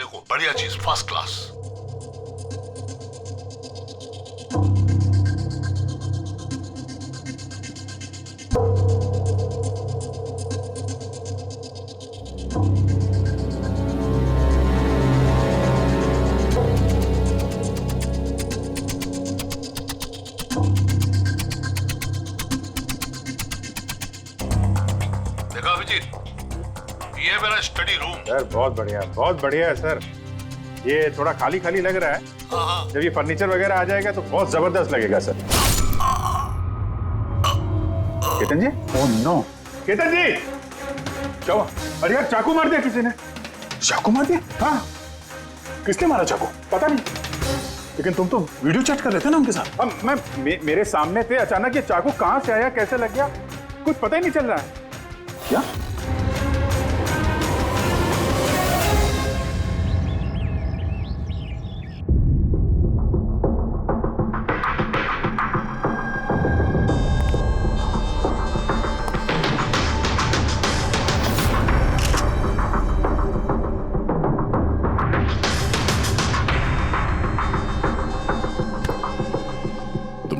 तेरे को बढ़िया चीज, फर्स्ट क्लास। देखा अभिजीत, ये है मेरा स्टडी रूम। सर बहुत बढ़िया है सर। ये थोड़ा खाली खाली लग रहा है। हाँ। जब ये फर्नीचर वगैरह आ जाएगा तो बहुत जबरदस्त लगेगा सर। केतन जी, ओह नो, केतन जी, क्या हुआ? अरे यार चाकू मार दिया किसी ने। चाकू मार दिया? हाँ। किसने मारा चाकू? पता नहीं। लेकिन तुम तो वीडियो चैट कर रहे थे ना उनके साथ। अब मेरे सामने थे, अचानक ये चाकू कहाँ से आया, कैसे लग गया, कुछ पता ही नहीं चल रहा है। क्या?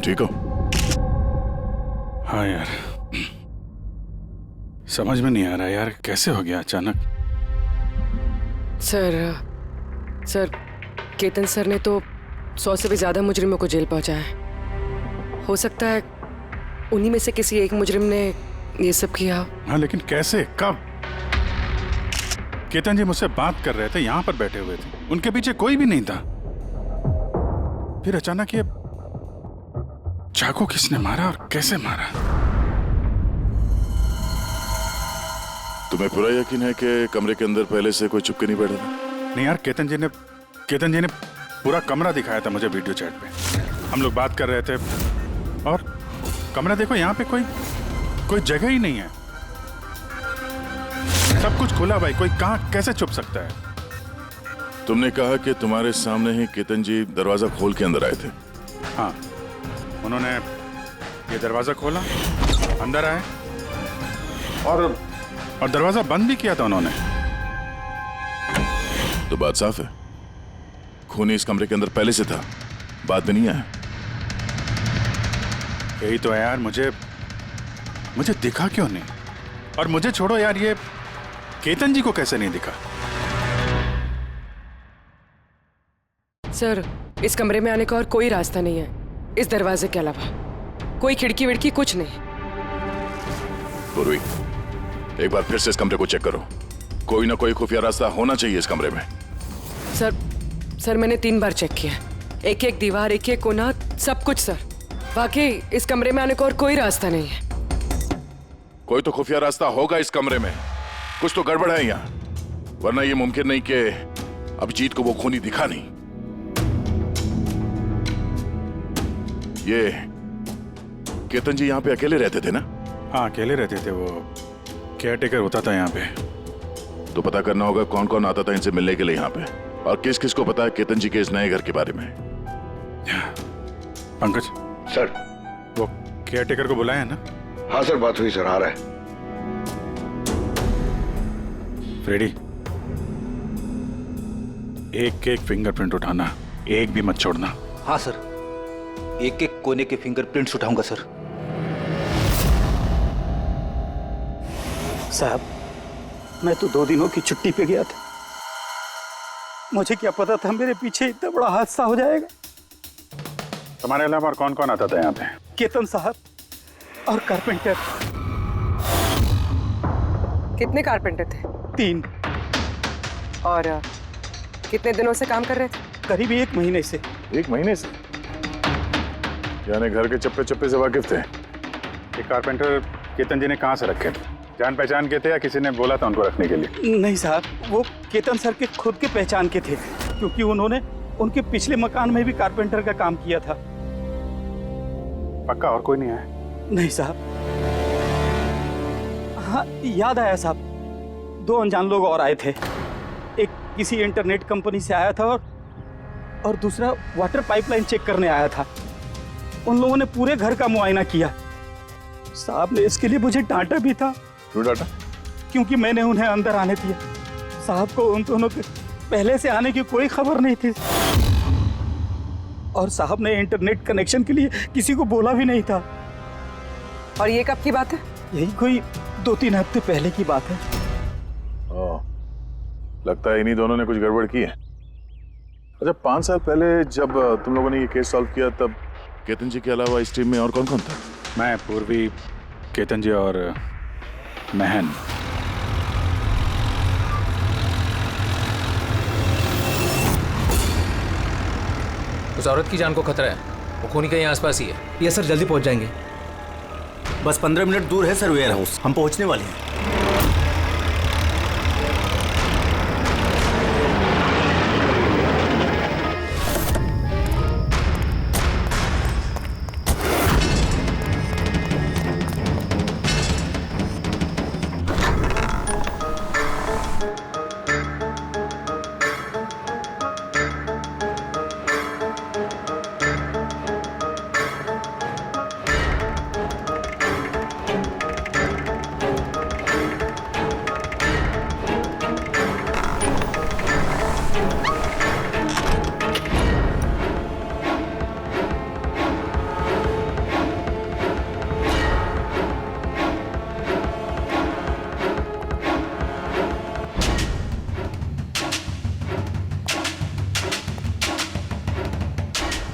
ठीक हो? हाँ यार, समझ में नहीं आ रहा यार, कैसे हो गया अचानक। सर केतन सर ने तो 100 से भी ज्यादा मुजरिमों को जेल पहुंचाया है। हो सकता है उन्हीं में से किसी एक मुजरिम ने ये सब किया हो। हाँ लेकिन कैसे, कब? केतन जी मुझसे बात कर रहे थे, यहाँ पर बैठे हुए थे, उनके पीछे कोई भी नहीं था। फिर अचानक ये चाकू किसने मारा और कैसे मारा? तुम्हें पूरा यकीन है कि कमरे के अंदर पहले से कोई चुपके नहीं बैठा था? नहीं यार, केतन जी ने पूरा कमरा दिखाया था मुझे वीडियो चैट पे। हम लोग बात कर रहे थे और कमरा देखो, यहाँ पे कोई जगह ही नहीं है, सब कुछ खुला भाई, कोई कहाँ कैसे छुप सकता है? तुमने कहा कि तुम्हारे सामने ही केतन जी दरवाजा खोल के अंदर आए थे। हाँ, उन्होंने ये दरवाजा खोला, अंदर आए और दरवाजा बंद भी किया था उन्होंने। तो बात साफ है, खूनी इस कमरे के अंदर पहले से था, बाद में नहीं आया। यही तो है यार, मुझे दिखा क्यों नहीं? और मुझे छोड़ो यार, ये केतन जी को कैसे नहीं दिखा? सर, इस कमरे में आने का और कोई रास्ता नहीं है इस दरवाजे के अलावा। कोई खिड़की विड़की कुछ नहीं। पूर्वी, एक बार फिर से इस कमरे को चेक करो, कोई ना कोई खुफिया रास्ता होना चाहिए इस कमरे में। सर मैंने 3 बार चेक किया, एक दीवार, एक कोना, सब कुछ सर। वाकई इस कमरे में आने का और कोई रास्ता नहीं है। कोई तो खुफिया रास्ता होगा इस कमरे में, कुछ तो गड़बड़ है यहाँ, वरना ये मुमकिन नहीं कि अभिजीत को वो खूनी दिखा नहीं। ये केतन जी यहाँ पे अकेले रहते थे ना? हाँ अकेले रहते थे, वो केयरटेकर होता था यहाँ पे। तो पता करना होगा कौन कौन आता था इनसे मिलने के लिए यहाँ पे, और किस किस को पता है केतन जी के इस नए घर के बारे में। पंकज सर, वो केयरटेकर को बुलाया ना? हाँ सर, बात हुई सर, आ रहा है। फ्रेडी, एक फिंगरप्रिंट उठाना, एक भी मत छोड़ना। हाँ सर, एक कोने के फिंगरप्रिंट्स उठाऊंगा सर। साहब, मैं तो 2 दिनों की छुट्टी पे गया था, मुझे क्या पता था मेरे पीछे इतना बड़ा हादसा हो जाएगा। तुम्हारे अलावा और कौन कौन आता था यहाँ पे? केतन साहब और कारपेंटर। कितने कारपेंटर थे? 3। और कितने दिनों से काम कर रहे थे? करीब 1 महीने से। 1 महीने से? यानी घर के चप्पे चप्पे से वाकिफ थे। ये कारपेंटर केतन जी ने कहाँ से रखे थे? जान पहचान के थे या किसी ने बोला था उनको रखने के लिए? नहीं साहब, वो केतन सर के खुद के पहचान के थे, क्योंकि उन्होंने उनके पिछले मकान में भी कारपेंटर का काम किया था। पक्का और कोई नहीं आया? नहीं साहब। हाँ याद आया साहब, 2 अनजान लोग और आए थे। एक किसी इंटरनेट कंपनी से आया था और दूसरा वाटर पाइपलाइन चेक करने आया था। उन लोगों ने पूरे घर का मुआयना किया। साहब ने इसके लिए मुझे डांटा भी था। क्यों डांटा? क्योंकि मैंने उन्हें अंदर आने दिया। साहब को उन दोनों के पहले से आने की कोई खबर नहीं थी और साहब ने इंटरनेट कनेक्शन के लिए किसी को बोला भी नहीं था। और ये कब की बात है? यही कोई 2-3 हफ्ते पहले की बात है। ओह, लगता है इन्हीं दोनों ने कुछ गड़बड़ की है। अच्छा, 5 साल पहले जब तुम लोगों ने ये केस सॉल्व किया तब केतन जी के अलावा इस टीम में और कौन कौन था? मैं, पूर्वी, केतन जी और महन। उस औरत की जान को खतरा है, वो खूनी कहीं आसपास ही है। ये सर जल्दी पहुंच जाएंगे। बस 15 मिनट दूर है सर वेयर हाउस, हम पहुंचने वाले हैं।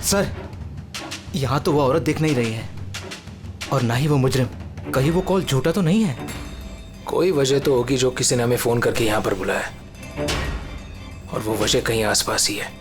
सर, यहाँ तो वो औरत दिख नहीं रही है और ना ही वो मुजरिम। कहीं वो कॉल झूठा तो नहीं है? कोई वजह तो होगी जो किसी ने हमें फोन करके यहाँ पर बुलाया, और वो वजह कहीं आसपास ही है।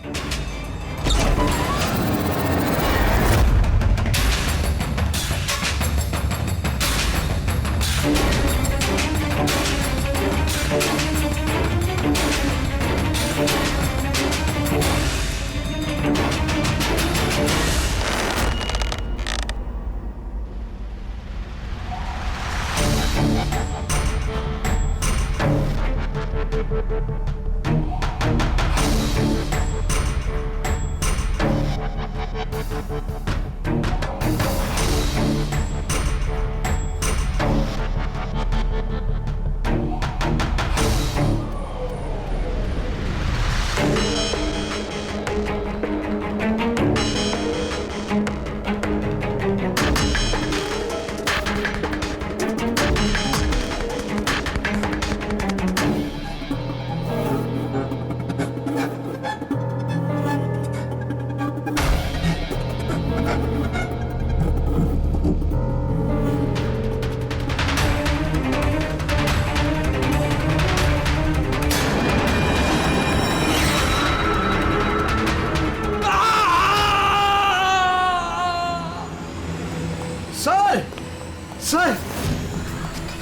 सर,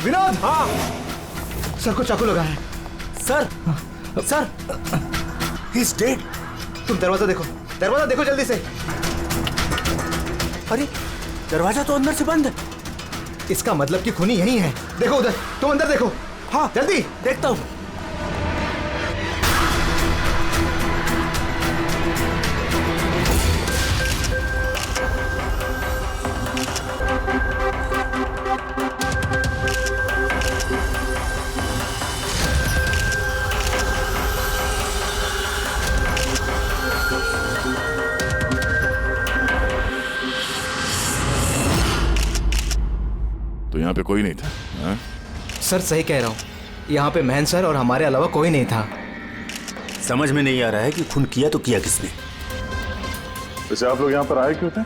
विनोद। हाँ सर को चाकू लगा है। Sir, sir, he is dead. तुम दरवाजा देखो जल्दी से। अरे दरवाजा तो अंदर से बंद है। इसका मतलब कि खूनी यही है। देखो उधर, तुम अंदर देखो। हाँ जल्दी। देखता हूँ। तो यहाँ पे कोई नहीं था? हाँ? सर सही कह रहा हूँ, यहाँ पे महन सर और हमारे अलावा कोई नहीं था। समझ में नहीं आ रहा है कि खून किया तो किया किसने। वैसे आप लोग यहाँ पर आए क्यों थे?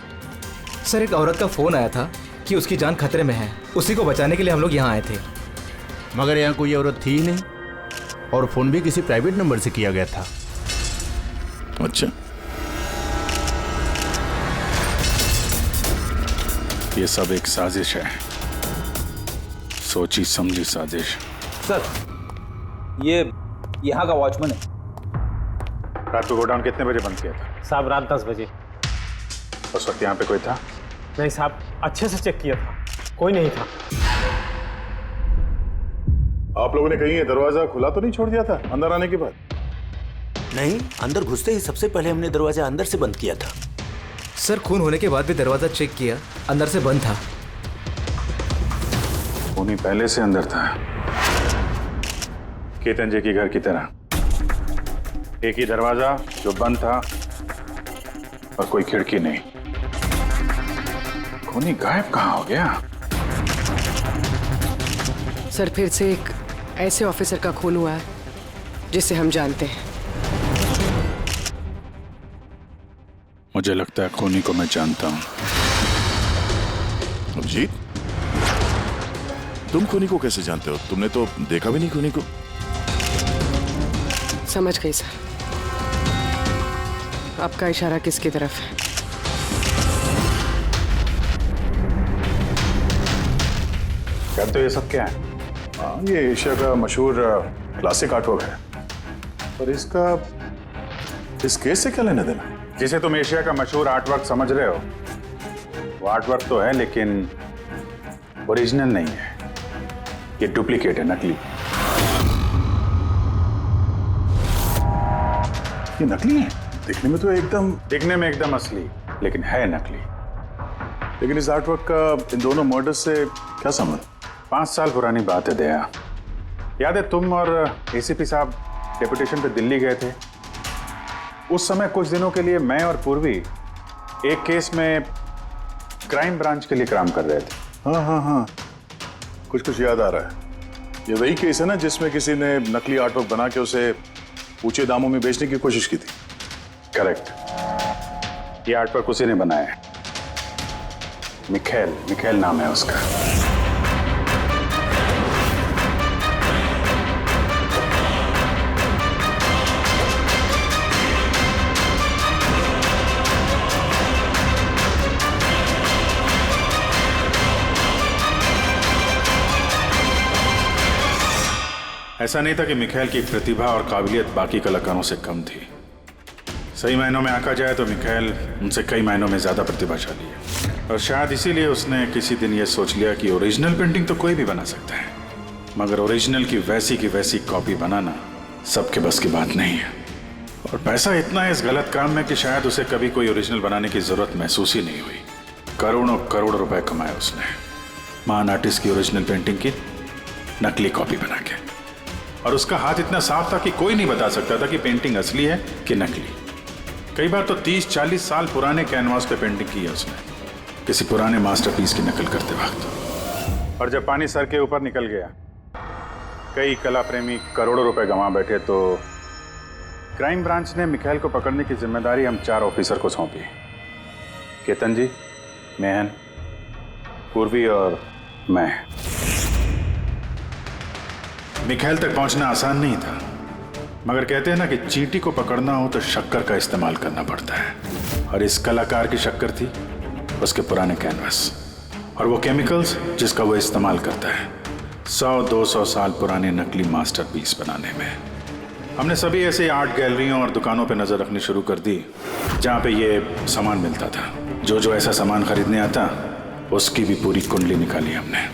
सर एक औरत का फोन आया था कि उसकी जान खतरे में है, उसी को बचाने के लिए हम लोग यहाँ आए थे। मगर यहाँ कोई औरत थी ही नहीं और फोन भी किसी प्राइवेट नंबर से किया गया था। अच्छा, ये सब एक साजिश है, सोची समझी साजिश। सर, ये यहाँ का वॉचमैन है। रात को गोडाउन कितने बजे बंद किया था? साहब रात 10 बजे। उस वक्त यहाँ पे कोई था? नहीं साहब, अच्छे से चेक किया था, कोई नहीं था। आप लोगों ने कहीं ये दरवाजा खुला तो नहीं छोड़ दिया था अंदर आने के बाद? नहीं, अंदर घुसते ही सबसे पहले हमने दरवाजा अंदर से बंद किया था। सर खून होने के बाद भी दरवाजा चेक किया, अंदर से बंद था। खूनी पहले से अंदर था, केतन जी के घर की तरह। एक ही दरवाजा जो बंद था और कोई खिड़की नहीं। खूनी गायब कहाँ हो गया? सर फिर से एक ऐसे ऑफिसर का खून हुआ है जिसे हम जानते हैं। मुझे लगता है खूनी को मैं जानता हूं। अभिजीत, तुम खूनी को कैसे जानते हो? तुमने तो देखा भी नहीं खूनी को। समझ गई सर। आपका इशारा किसकी तरफ है? कहते हो ये सब क्या है? हाँ, ये एशिया का मशहूर क्लासिक आर्टवर्क है। पर इसका इस केस से क्या लेना देना? जिसे तुम एशिया का मशहूर आर्टवर्क समझ रहे हो, वो आर्टवर्क तो है लेकिन ओरिजिनल नहीं है। ये डुप्लीकेट है, नकली। ये नकली है? दिखने में तो एकदम असली, लेकिन है नकली। लेकिन इस आर्टवर्क का इन दोनों मर्डर से क्या संबंध? 5 साल पुरानी बात है दया। याद है तुम और एसीपी साहब डेपुटेशन पे दिल्ली गए थे? उस समय कुछ दिनों के लिए मैं और पूर्वी एक केस में क्राइम ब्रांच के लिए काम कर रहे थे। हाँ, कुछ याद आ रहा है। ये वही केस है ना जिसमें किसी ने नकली आर्टवर्क बना के उसे ऊंचे दामों में बेचने की कोशिश की थी? करेक्ट। ये आर्टवर्क उसी ने बनाया है। मिखेल नाम है उसका। ऐसा नहीं था कि मिखेल की प्रतिभा और काबिलियत बाकी कलाकारों से कम थी। सही मायनों में आंका जाए तो मिखेल उनसे कई मायनों में ज्यादा प्रतिभाशाली है। और शायद इसीलिए उसने किसी दिन ये सोच लिया कि ओरिजिनल पेंटिंग तो कोई भी बना सकता है, मगर ओरिजिनल की वैसी कॉपी बनाना सबके बस की बात नहीं है। और पैसा इतना है इस गलत काम में कि शायद उसे कभी कोई ओरिजिनल बनाने की जरूरत महसूस ही नहीं हुई। करोड़ रुपए कमाए उसने महान आर्टिस्ट की ओरिजिनल पेंटिंग की नकली कॉपी बना के। और उसका हाथ इतना साफ था कि कोई नहीं बता सकता था कि पेंटिंग असली है कि नकली। कई बार तो 30-40 साल पुराने कैनवास पे पेंटिंग की है उसने, किसी पुराने मास्टरपीस की नकल करते वक्त। और जब पानी सर के ऊपर निकल गया, कई कला प्रेमी करोड़ों रुपए गंवा बैठे, तो क्राइम ब्रांच ने मिखेल को पकड़ने की जिम्मेदारी हम 4 ऑफिसर को सौंपी। केतन जी, मेहन, पूर्वी और मैं। मिखेल तक पहुंचना आसान नहीं था, मगर कहते हैं ना कि चींटी को पकड़ना हो तो शक्कर का इस्तेमाल करना पड़ता है। और इस कलाकार की शक्कर थी उसके पुराने कैनवास और वो केमिकल्स जिसका वो इस्तेमाल करता है 100-200 साल पुराने नकली मास्टरपीस बनाने में। हमने सभी ऐसे आर्ट गैलरियों और दुकानों पे नजर रखनी शुरू कर दी जहाँ पे ये सामान मिलता था। जो ऐसा सामान खरीदने आता उसकी भी पूरी कुंडली निकाली हमने।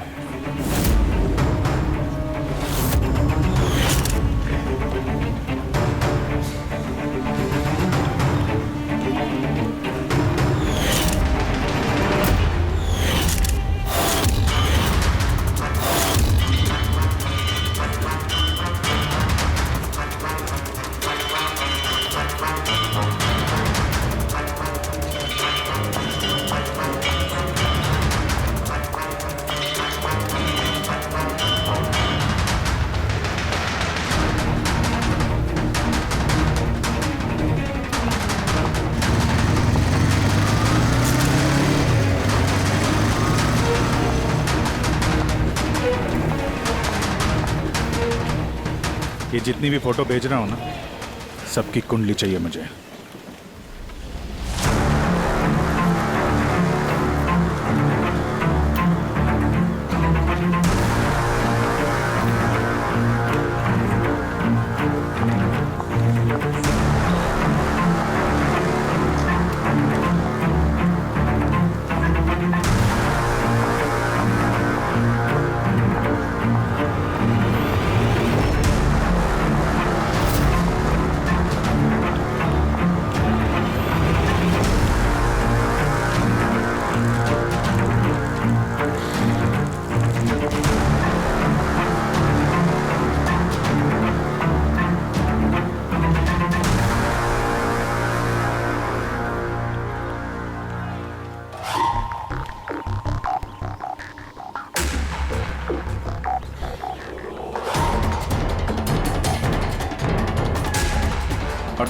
ये जितनी भी फोटो भेज रहा हूं ना, सबकी कुंडली चाहिए मुझे।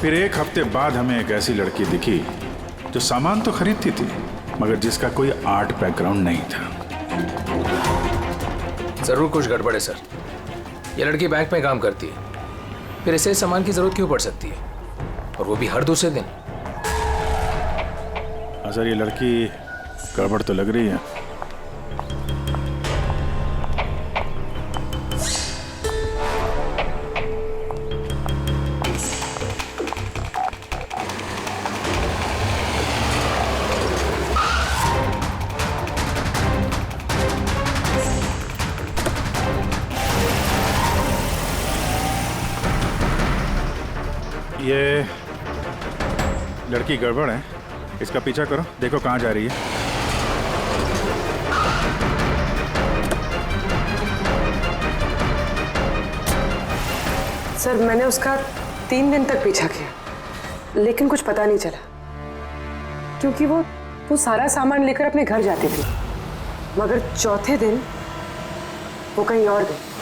फिर एक हफ्ते बाद हमें एक ऐसी लड़की दिखी जो सामान तो खरीदती थी मगर जिसका कोई आर्ट बैकग्राउंड नहीं था। जरूर कुछ गड़बड़ है सर। ये लड़की बैंक में काम करती है, फिर इसे सामान की जरूरत क्यों पड़ सकती है, और वो भी हर दूसरे दिन? सर ये लड़की गड़बड़ तो लग रही है। ये लड़की गड़बड़ है, इसका पीछा करो, देखो कहाँ जा रही है। सर मैंने उसका 3 दिन तक पीछा किया लेकिन कुछ पता नहीं चला, क्योंकि वो सारा सामान लेकर अपने घर जाती थी, मगर चौथे दिन वो कहीं और गई।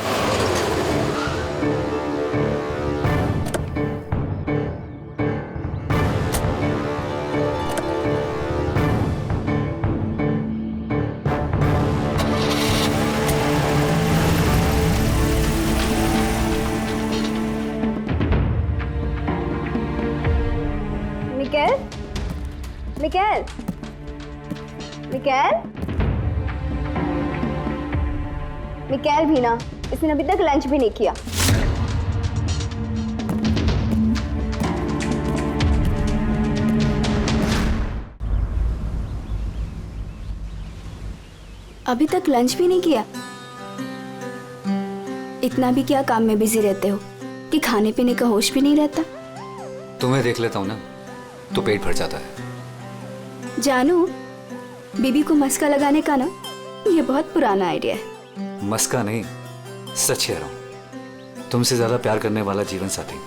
मिकेल, मिकेल, मिकेल भी ना, इसने अभी तक लंच भी नहीं किया। अभी तक लंच भी नहीं किया? इतना भी क्या काम में बिजी रहते हो कि खाने पीने का होश भी नहीं रहता? तुम्हें देख लेता हूँ ना तो पेट भर जाता है। जानू, बीबी को मस्का लगाने का ना ये बहुत पुराना आइडिया है। मस्का नहीं, सच कह रहा हूँ। तुमसे ज्यादा प्यार करने वाला जीवन साथी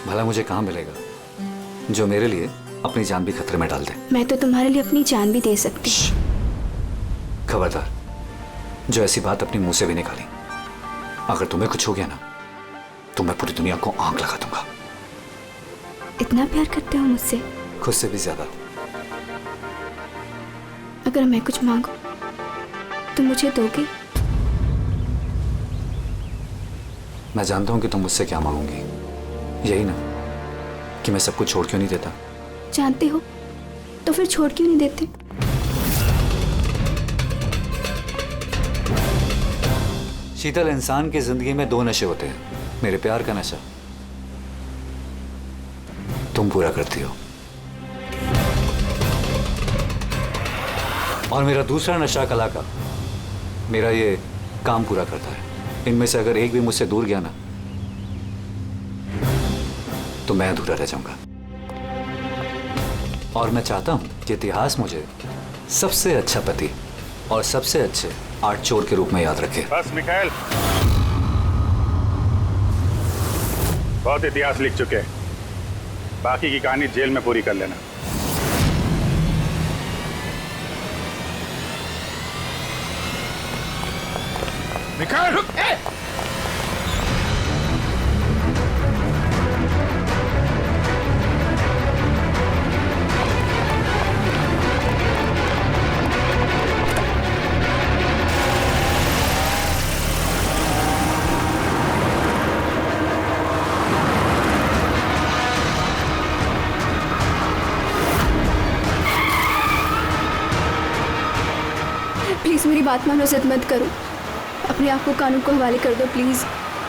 भला मुझे कहाँ मिलेगा जो मेरे लिए अपनी जान भी खतरे में डाल दे। मैं तो तुम्हारे लिए अपनी जान भी दे सकती। खबरदार, जो ऐसी बात अपनी मुंह से भी निकाली। अगर तुम्हें कुछ हो गया ना तो मैं पूरी दुनिया को आंख लगा दूंगा। इतना प्यार करते हो मुझसे? खुद से भी ज्यादा। अगर मैं कुछ मांगू तो मुझे दोगे? मैं जानता हूं कि तुम मुझसे क्या मांगोगी, यही ना कि मैं सब कुछ छोड़ क्यों नहीं देता। जानते हो तो फिर छोड़ क्यों नहीं देते? शीतल, इंसान की जिंदगी में 2 नशे होते हैं, मेरे प्यार का नशा तुम पूरा करती हो, और मेरा दूसरा नशा कला का, मेरा ये काम पूरा करता है। इनमें से अगर एक भी मुझसे दूर गया ना तो मैं अधूरा रह जाऊंगा। और मैं चाहता हूं कि इतिहास मुझे सबसे अच्छा पति और सबसे अच्छे आर्ट चोर के रूप में याद रखे। बस मिखाइल, बहुत इतिहास लिख चुके हैं, बाकी की कहानी जेल में पूरी कर लेना। मिखाइल, रुक! प्लीज मेरी बात मानो, जिद मत करो। अपने आप को कानून को हवाले कर दो प्लीज।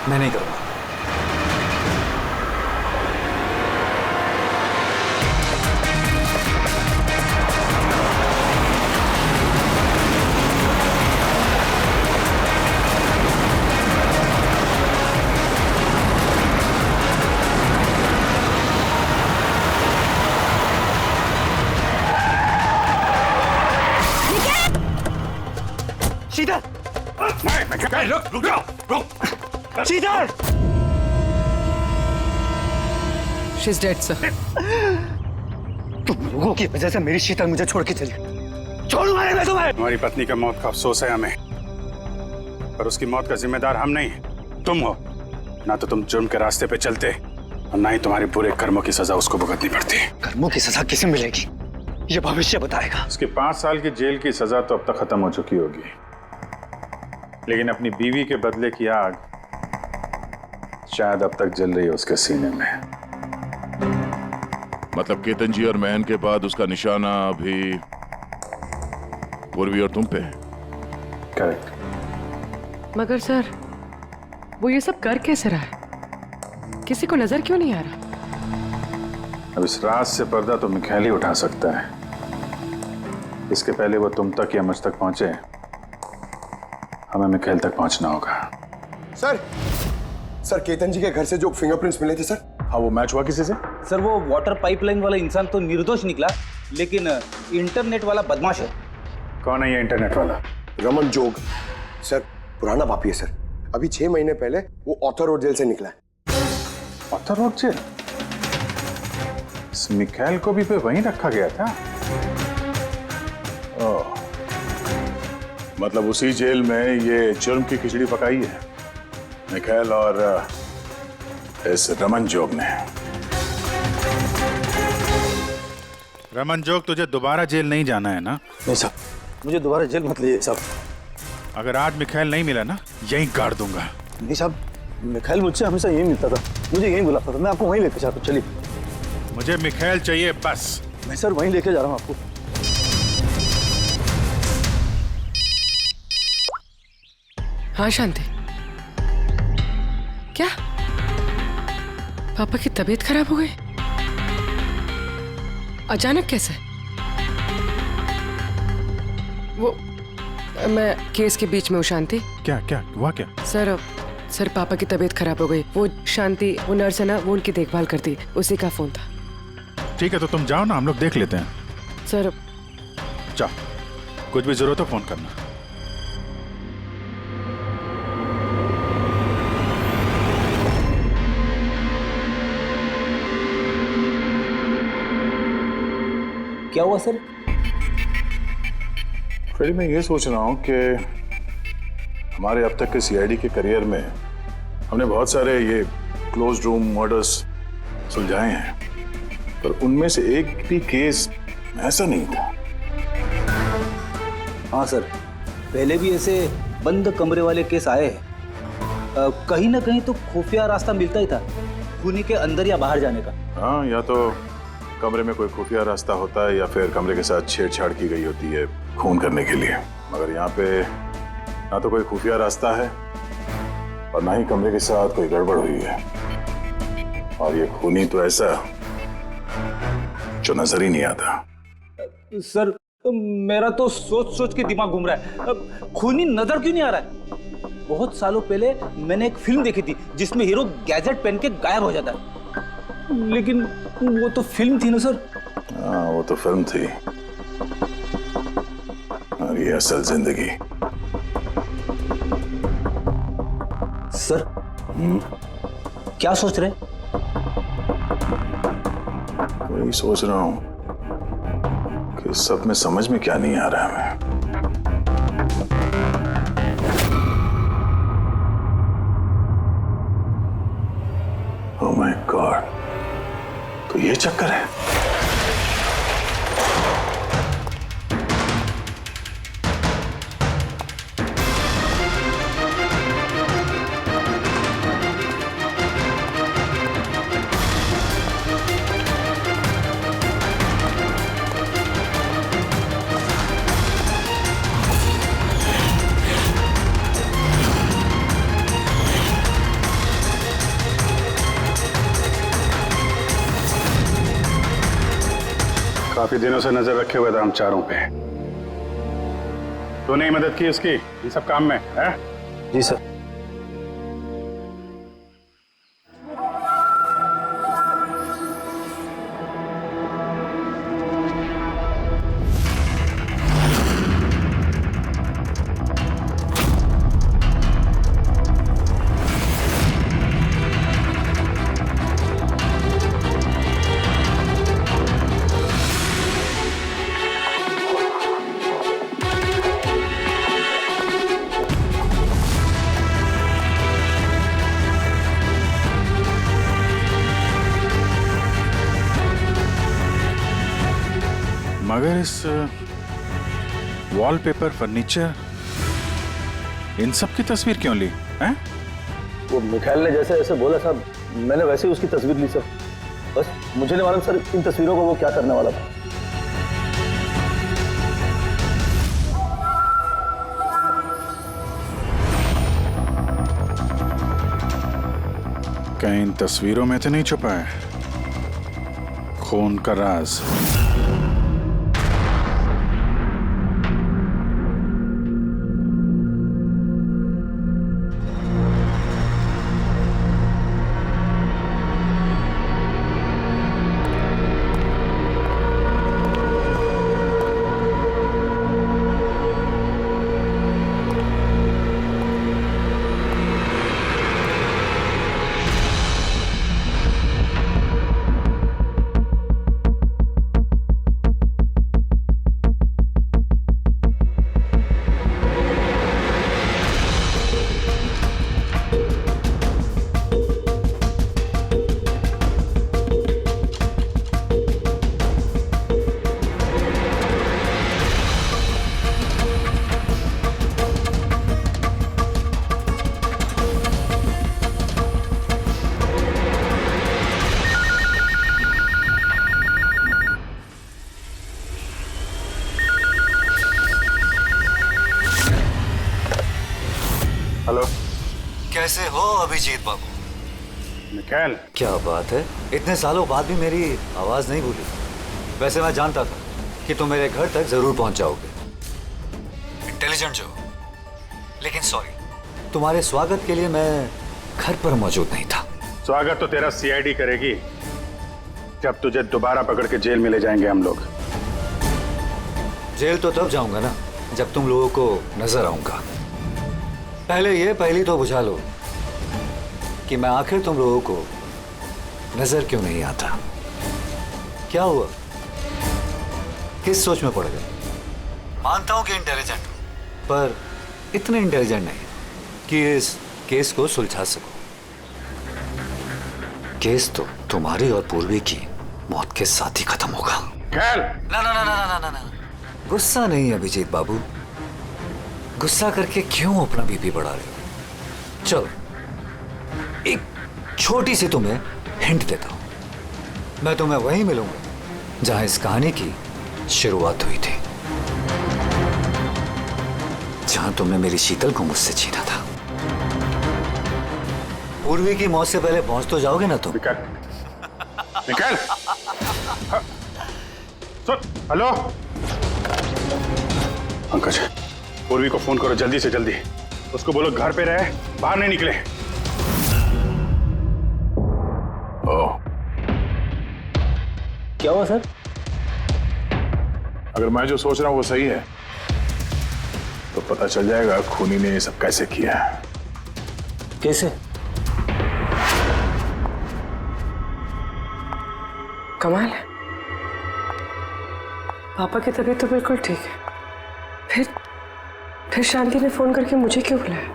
मैं नहीं करूंगा। शीतल! रुक जाओ, रुक! शीतल! She's dead, sir. तुम लोगों की वजह से मेरी शीतल मुझे छोड़ के चली गई। छोड़ूंगा नहीं मैं तुम्हें। तुम्हारी पत्नी का मौत का अफसोस है हमें, पर उसकी मौत का जिम्मेदार हम नहीं, तुम हो। ना तो तुम जुर्म के रास्ते पे चलते और ना ही तुम्हारे बुरे कर्मों की सजा उसको भुगतनी पड़ती। कर्मों की सजा किसे मिलेगी ये भविष्य बताएगा। उसके 5 साल की जेल की सजा तो अब तक खत्म हो चुकी होगी, लेकिन अपनी बीवी के बदले की आग शायद अब तक जल रही है उसके सीने में। मतलब केतन जी और महन के बाद उसका निशाना अभी पूर्वी और तुम पे है। करेक्ट। मगर सर वो ये सब कर कैसे रहा है? किसी को नजर क्यों नहीं आ रहा? अब इस राज से पर्दा तो मिखाइल ही उठा सकता है। इसके पहले वो तुम तक या मुझ तक पहुंचे, हमें मिखाइल तक पहुंचना होगा। सर केतन जी के घर से जो फिंगरप्रिंट्स मिले थे सर। हाँ, वो मैच हुआ किसी से? सर वो वाटर पाइपलाइन वाला इंसान तो निर्दोष निकला, लेकिन इंटरनेट वाला बदमाश है। कौन है ये इंटरनेट वाला? रमन जोग सर, पुराना पापी है सर। अभी 6 महीने पहले वो ऑथर रोड जेल से निकला है। Arthur road jail? इस मिखाइल को भी पे वहीं रखा गया था। ओह, मतलब उसी जेल में ये जुर्म की खिचड़ी पकाई है मिखाइल और इस रमन जोग ने। रमन जोग, तुझे दोबारा जेल नहीं जाना है ना? नहीं साहब, मुझे दोबारा जेल मत लीजिए साहब। अगर आज मिखाइल नहीं मिला ना, यहीं गाड़ दूंगा। नहीं साहब, मिखाइल मुझसे हमेशा यही मिलता था, मुझे यही बुलाता था। मैं आपको वहीं लेके जाता हूँ, चलिए। मुझे मिखाइल चाहिए बस। मैं सर वहीं लेके जा रहा हूँ आपको। हाँ शांति, क्या पापा की तबीयत खराब हो गई? अचानक कैसे? वो मैं केस के बीच में हूँ शांति। क्या क्या हुआ क्या? सर पापा की तबीयत खराब हो गई। वो शांति, वो नर्स है ना, वो उनकी देखभाल करती, उसी का फोन था। ठीक है, तो तुम जाओ ना, हम लोग देख लेते हैं। सर जाओ, कुछ भी जरूरत हो फोन करना। क्या हुआ सर? फ्रेडी, मैं ये सोच रहा हूँ कि हमारे अब तक के सीआईडी के करियर में हमने बहुत सारे ये क्लोज रूम मर्डर्स सुलझाए हैं, पर उनमें से एक भी केस ऐसा नहीं था। हाँ सर, पहले भी ऐसे बंद कमरे वाले केस आए हैं। कहीं ना कहीं तो खुफिया रास्ता मिलता ही था, खूनी के अंदर या बाहर जाने का। हाँ, या तो कमरे में कोई खुफिया रास्ता होता है या फिर कमरे के साथ छेड़छाड़ की गई होती है खून करने के लिए। मगर यहाँ पे ना तो कोई खुफिया रास्ता है और ना ही कमरे के साथ कोई गड़बड़ हुई है, और ये खूनी तो ऐसा जो नजर ही नहीं आता। सर मेरा तो सोच सोच के दिमाग घूम रहा है। खूनी नजर क्यों नहीं आ रहा है? बहुत सालों पहले मैंने एक फिल्म देखी थी जिसमें हीरो गैजेट पहन के गायब हो जाता है, लेकिन वो तो फिल्म थी ना सर। हाँ, वो तो फिल्म थी और ये असल जिंदगी। सर क्या सोच रहे? वही सोच रहा हूँ कि सब में समझ में क्या नहीं आ रहा है हमें। ओह माय गॉड, तो ये चक्कर है। काफी दिनों से नजर रखे हुए थे हम चारों पे। तूने ही मदद की उसकी इन सब काम में, है? जी सर। मगर इस वॉलपेपर, फर्नीचर, इन सब की तस्वीर क्यों ली हैं? वो मिखाइल ने जैसे जैसे बोला साहब, मैंने वैसे ही उसकी तस्वीर ली सर। बस मुझे नहीं मालूम सर इन तस्वीरों को वो क्या करने वाला था। कहीं इन तस्वीरों में तो नहीं छुपा है खून का राज? हेलो, कैसे हो अभिजीत बाबू? मिखाइल, क्या बात है, इतने सालों बाद भी मेरी आवाज नहीं भूली। वैसे मैं जानता था कि तुम मेरे घर तक जरूर पहुंच जाओगे, इंटेलिजेंट जो। लेकिन सॉरी, तुम्हारे स्वागत के लिए मैं घर पर मौजूद नहीं था। स्वागत तो तेरा सीआईडी करेगी जब तुझे दोबारा पकड़ के जेल में ले जाएंगे हम लोग। जेल तो तब जाऊंगा ना जब तुम लोगों को नजर आऊंगा। पहली तो बुझा लो कि मैं आखिर तुम लोगों को नजर क्यों नहीं आता। क्या हुआ, किस सोच में पड़ गए? मानता हूं कि इंटेलिजेंट हो, पर इतने इंटेलिजेंट नहीं कि इस केस को सुलझा सको। केस तो तुम्हारी और पूर्वी की मौत के साथ ही खत्म होगा। ना ना ना ना ना ना ना, गुस्सा नहीं अभिजीत बाबू, गुस्सा करके क्यों अपना बीपी बढ़ा रहे हो? चलो एक छोटी सी तुम्हें हिंट देता हूं। मैं तुम्हें वहीं मिलूंगा जहां इस कहानी की शुरुआत हुई थी, जहां तुमने मेरी शीतल को मुझसे छीना था। पूर्वी की मौत से पहले पहुंच तो जाओगे ना तुम? निकल। हेलो पंकज, पूर्वी को फोन करो जल्दी से जल्दी। उसको बोलो घर पे रहे, बाहर नहीं निकले। ओह, क्या हुआ सर? अगर मैं जो सोच रहा हूं वो सही है तो पता चल जाएगा खूनी ने ये सब कैसे किया है। कैसे? कमाल है, पापा की तबीयत तो बिल्कुल ठीक है, फिर शांति ने फोन करके मुझे क्यों बुलाया?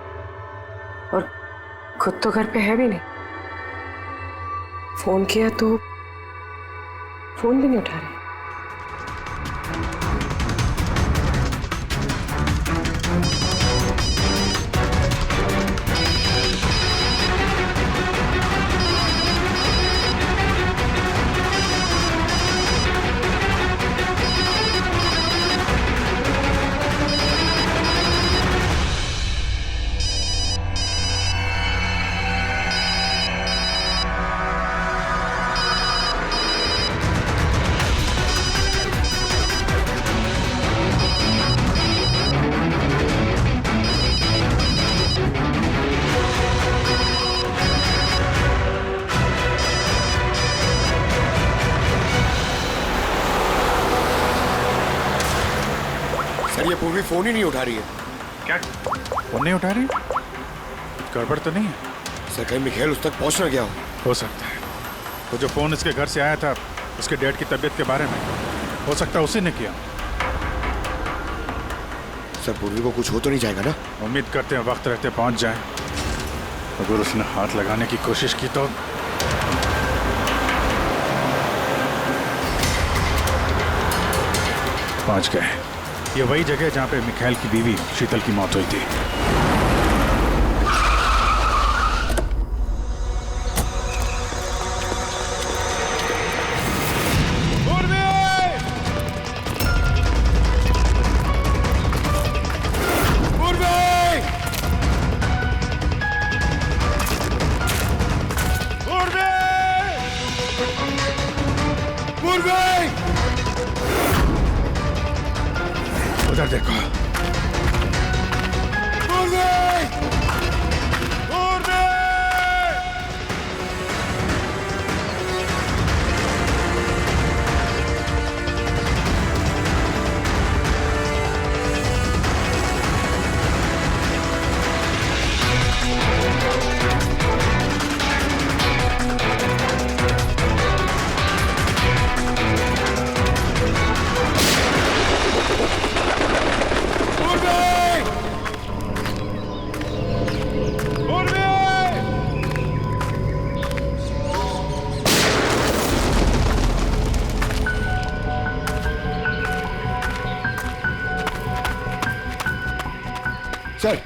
और खुद तो घर पे है भी नहीं। फोन किया तो फोन भी नहीं उठा रही। सर ये पूर्वी फोन ही नहीं उठा रही है। क्या फोन नहीं उठा रही? गड़बड़ तो नहीं है? सर कहीं मिखाइल उस तक पहुंच ना गया हो सकता है। तो जो फोन इसके घर से आया था उसके डैड की तबीयत के बारे में, हो सकता है उसी ने किया। सर पूर्वी को कुछ हो तो नहीं जाएगा ना? उम्मीद करते हैं वक्त रहते पहुंच जाए। अगर उसने हाथ लगाने की कोशिश की तो पहुंच गए। ये वही जगह जहां पे मिखाइल की बीवी शीतल की मौत हुई थी। उधर देखो। सर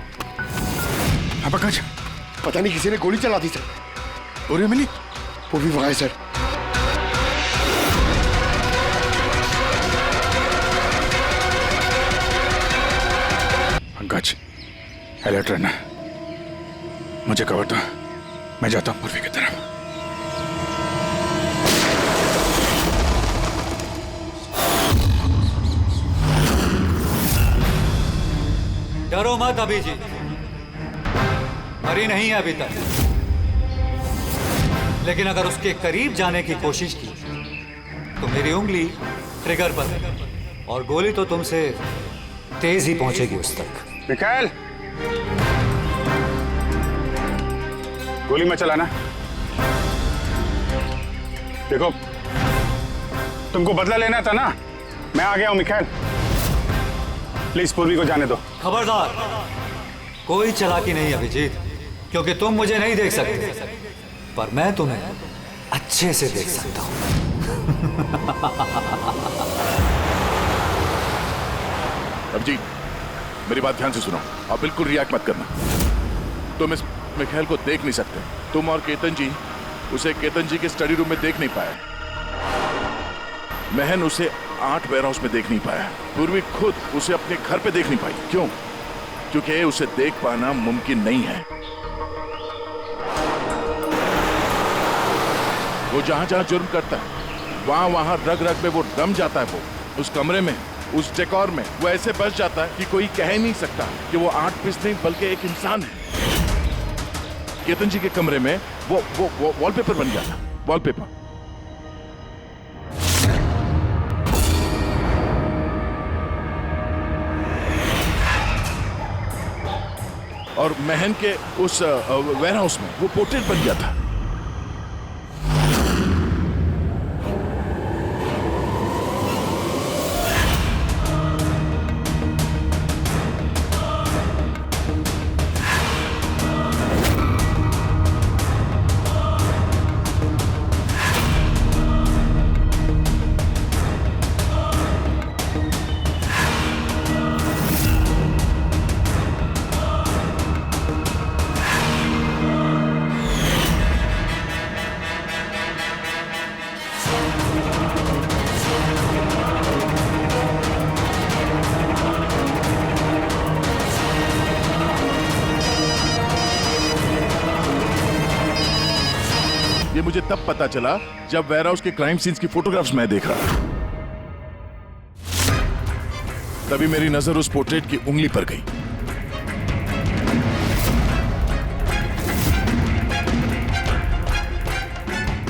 हाँ पंकज, पता नहीं किसी ने गोली चला दी सर। और मिली वो भी वहां है सर। पंकज अलर्ट रहना, मुझे कवर दो, मैं जाता हूँ पूर्वी की तरफ। डरो मत अभी जी, मरी नहीं है अभी तक, लेकिन अगर उसके करीब जाने की कोशिश की तो मेरी उंगली ट्रिगर पर है और गोली तो तुमसे तेज ही पहुंचेगी उस तक। मिखाइल, गोली मत चलाना। देखो, तुमको बदला लेना था ना, मैं आ गया हूं मिखाइल। प्लीज पूर्वी को जाने दो। खबरदार, कोई चालाकी नहीं अभिजीत, क्योंकि तुम मुझे नहीं देख सकते, पर मैं तुम्हें अच्छे से देख सकता हूं। अभिजीत, मेरी बात ध्यान से सुनो और बिल्कुल रिएक्ट मत करना। तुम इस मिखाइल को देख नहीं सकते। तुम और केतन जी उसे केतन जी के स्टडी रूम में देख नहीं पाए। महन उसे 8 वेयरहाउस में देख नहीं पाया। पूर्वी खुद उसे अपने घर पे देख नहीं पाई। क्यों? क्योंकि उसे देख पाना मुमकिन नहीं है। वो जहां जहां जुर्म करता है वहां वहां रग रग में वो रम जाता है। वो उस कमरे में, उस डेकोर में वो ऐसे बस जाता है कि कोई कह नहीं सकता कि वो 8 पीस नहीं बल्कि एक इंसान है। केतन जी के कमरे में वो वॉलपेपर बन गया था। वॉलपेपर। और महन के उस वेयरहाउस में वो पोर्ट्रेट बन गया था। ये मुझे तब पता चला जब वेयरहाउस के क्राइम सीन्स की फोटोग्राफ्स मैं देख रहा था। तभी मेरी नजर उस पोर्ट्रेट की उंगली पर गई।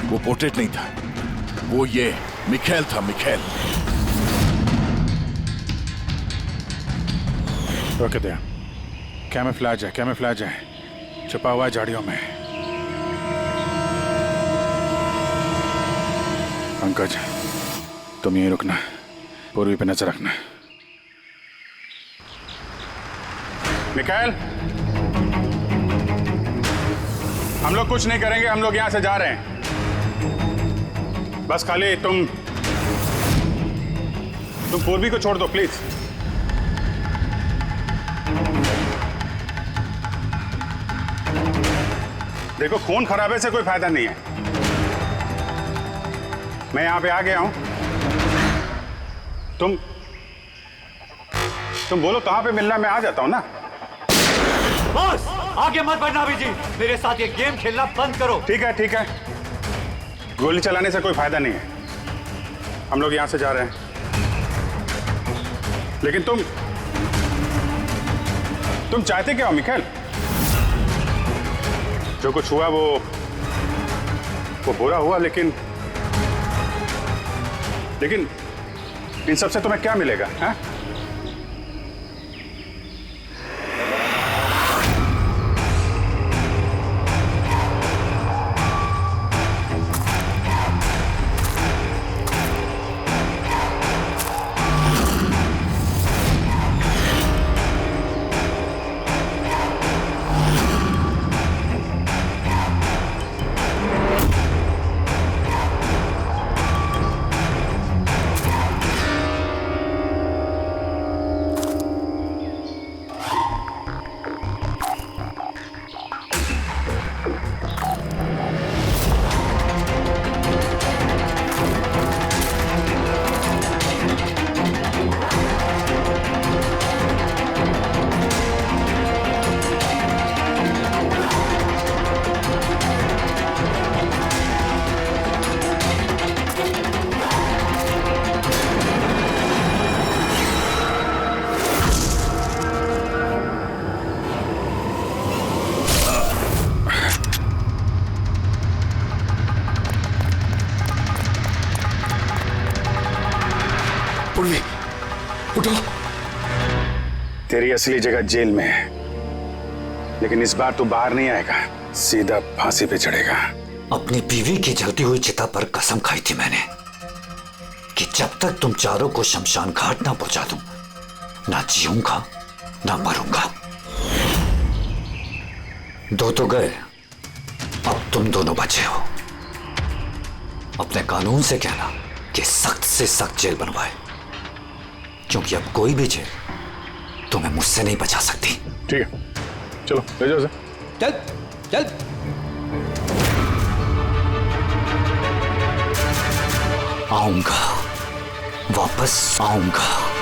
वो पोर्ट्रेट नहीं था, वो ये मिखाइल था। मिखाइल। रोके दे। कैमोफ्लेज है, कैमोफ्लेज है, छुपा हुआ है झाड़ियों में। पंकज, तुम यहीं रुकना, पूर्वी पे नजर रखना। मिखाइल, हम लोग कुछ नहीं करेंगे, हम लोग यहां से जा रहे हैं। बस खाली तुम तुम पूर्वी को छोड़ दो प्लीज। देखो, खून खराबे से कोई फायदा नहीं है। मैं यहां पे आ गया हूं। तुम बोलो कहां पे मिलना, मैं आ जाता हूं ना। बॉस, आगे मत बढ़ना अभी जी। मेरे साथ ये गेम खेलना बंद करो। ठीक है ठीक है, गोली चलाने से कोई फायदा नहीं है। हम लोग यहां से जा रहे हैं, लेकिन तुम चाहते क्या हो मिखाइल? जो कुछ हुआ वो बुरा हुआ, लेकिन इन सबसे तुम्हें क्या मिलेगा? हाँ? पूर्वी, उठो। तेरी असली जगह जेल में है, लेकिन इस बार तू बाहर नहीं आएगा, सीधा फांसी पे चढ़ेगा। अपनी बीवी की जलती हुई चिता पर कसम खाई थी मैंने कि जब तक तुम चारों को शमशान घाट ना पहुंचा दूं, ना जीऊंगा ना मरूंगा। दो तो गए, अब तुम दोनों बचे हो। अपने कानून से कहना कि सख्त से सख्त जेल बनवाए, क्योंकि अब कोई भी जेल तुम्हें मुझसे नहीं बचा सकती। ठीक है, चलो ले जाओ उसे। चल चल। आऊंगा, वापस आऊंगा।